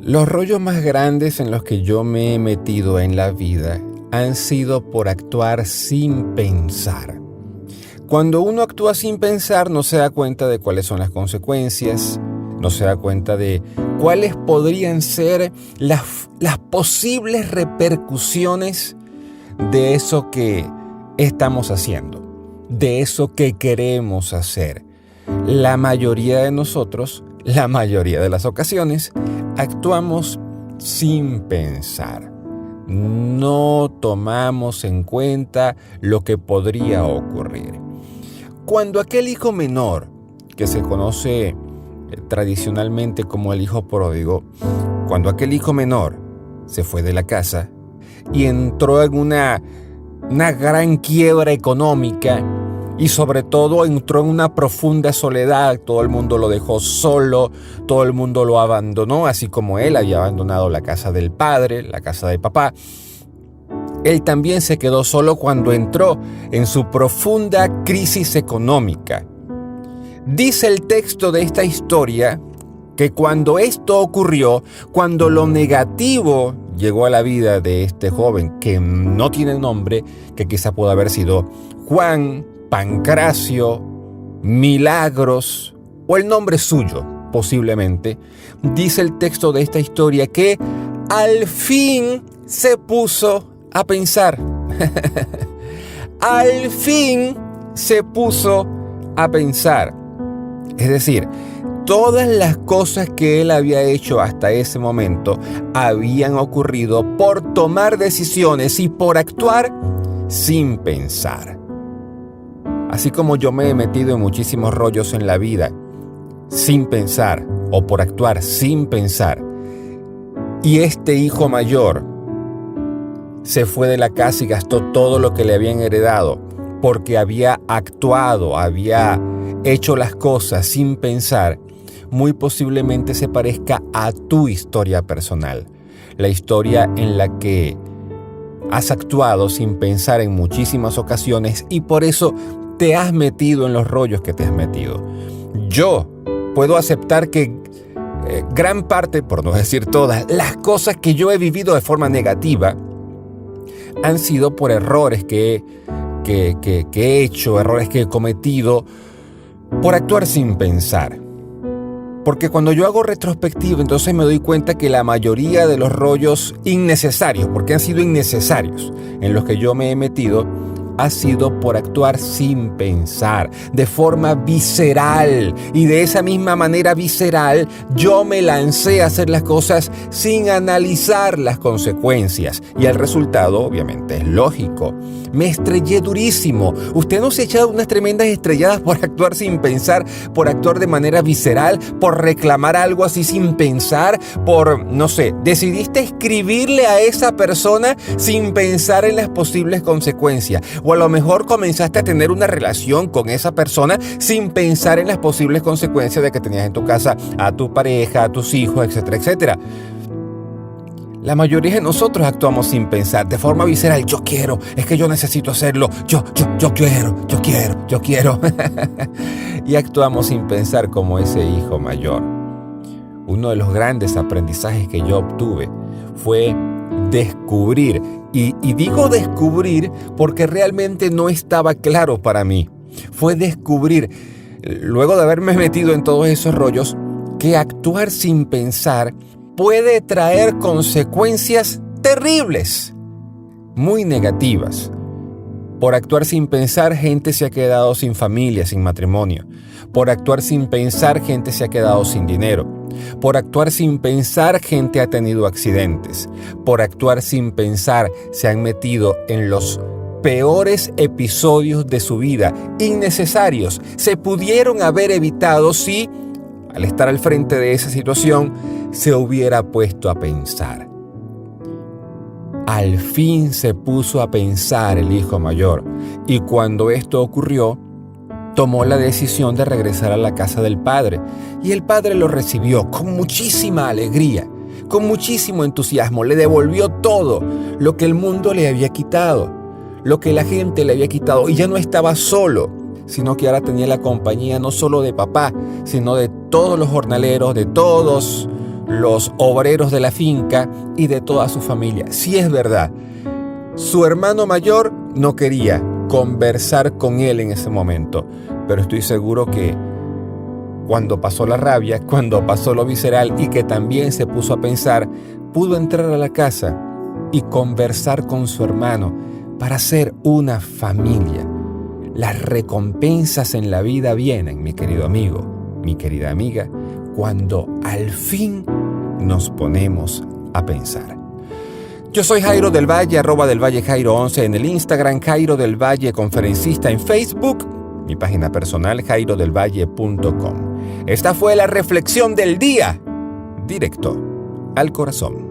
Los rollos más grandes en los que yo me he metido en la vida han sido por actuar sin pensar. Cuando uno actúa sin pensar, no se da cuenta de cuáles son las consecuencias, no se da cuenta de cuáles podrían ser las posibles repercusiones de eso que estamos haciendo, de eso que queremos hacer. La mayoría de nosotros, la mayoría de las ocasiones, actuamos sin pensar. No tomamos en cuenta lo que podría ocurrir. Cuando aquel hijo menor, que se conoce tradicionalmente como el hijo pródigo, cuando aquel hijo menor se fue de la casa y entró en una gran quiebra económica y sobre todo entró en una profunda soledad, todo el mundo lo dejó solo, todo el mundo lo abandonó, así como él había abandonado la casa del padre, la casa de papá. Él también se quedó solo cuando entró en su profunda crisis económica. Dice el texto de esta historia que cuando esto ocurrió, cuando lo negativo llegó a la vida de este joven que no tiene nombre, que quizá pudo haber sido Juan, Pancracio, Milagros o el nombre suyo, posiblemente, dice el texto de esta historia que al fin se puso a pensar. Al fin se puso a pensar. Es decir, todas las cosas que él había hecho hasta ese momento habían ocurrido por tomar decisiones y por actuar sin pensar. Así como yo me he metido en muchísimos rollos en la vida sin pensar o por actuar sin pensar, y este hijo mayor se fue de la casa y gastó todo lo que le habían heredado porque había actuado, había hecho las cosas sin pensar, muy posiblemente se parezca a tu historia personal, la historia en la que has actuado sin pensar en muchísimas ocasiones y por eso te has metido en los rollos que te has metido. Yo puedo aceptar que gran parte, por no decir todas, las cosas que yo he vivido de forma negativa han sido por errores que he hecho, errores que he cometido, por actuar sin pensar. Porque cuando yo hago retrospectiva, entonces me doy cuenta que la mayoría de los rollos innecesarios, porque han sido innecesarios, en los que yo me he metido, ha sido por actuar sin pensar, de forma visceral. Y de esa misma manera visceral, yo me lancé a hacer las cosas sin analizar las consecuencias. Y el resultado, obviamente, es lógico. Me estrellé durísimo. ¿Usted no se ha echado unas tremendas estrelladas por actuar sin pensar, por actuar de manera visceral, por reclamar algo así sin pensar, por, no sé, decidiste escribirle a esa persona sin pensar en las posibles consecuencias? O a lo mejor comenzaste a tener una relación con esa persona sin pensar en las posibles consecuencias de que tenías en tu casa a tu pareja, a tus hijos, etcétera, etcétera. La mayoría de nosotros actuamos sin pensar, de forma visceral. Yo quiero, es que yo necesito hacerlo. Yo quiero. Y actuamos sin pensar como ese hijo mayor. Uno de los grandes aprendizajes que yo obtuve fue descubrir, y digo descubrir porque realmente no estaba claro para mí. Fue descubrir, luego de haberme metido en todos esos rollos, que actuar sin pensar puede traer consecuencias terribles, muy negativas. Por actuar sin pensar, gente se ha quedado sin familia, sin matrimonio. Por actuar sin pensar, gente se ha quedado sin dinero. Por actuar sin pensar, gente ha tenido accidentes. Por actuar sin pensar, se han metido en los peores episodios de su vida, innecesarios. Se pudieron haber evitado si, al estar al frente de esa situación, se hubiera puesto a pensar. Al fin se puso a pensar el hijo mayor, y cuando esto ocurrió, tomó la decisión de regresar a la casa del padre, y el padre lo recibió con muchísima alegría, con muchísimo entusiasmo. Le devolvió todo lo que el mundo le había quitado, lo que la gente le había quitado, y ya no estaba solo, sino que ahora tenía la compañía no solo de papá, sino de todos los jornaleros, de todos los obreros de la finca y de toda su familia. Sí es verdad, su hermano mayor no quería conversar con él en ese momento, pero estoy seguro que cuando pasó la rabia, cuando pasó lo visceral y que también se puso a pensar, pudo entrar a la casa y conversar con su hermano para hacer una familia. Las recompensas en la vida vienen, mi querido amigo, mi querida amiga, cuando al fin nos ponemos a pensar. Yo soy Jairo del Valle, @delvallejairo11 en el Instagram, Jairo del Valle Conferencista en Facebook, mi página personal jairodelvalle.com. Esta fue la reflexión del día, directo al corazón.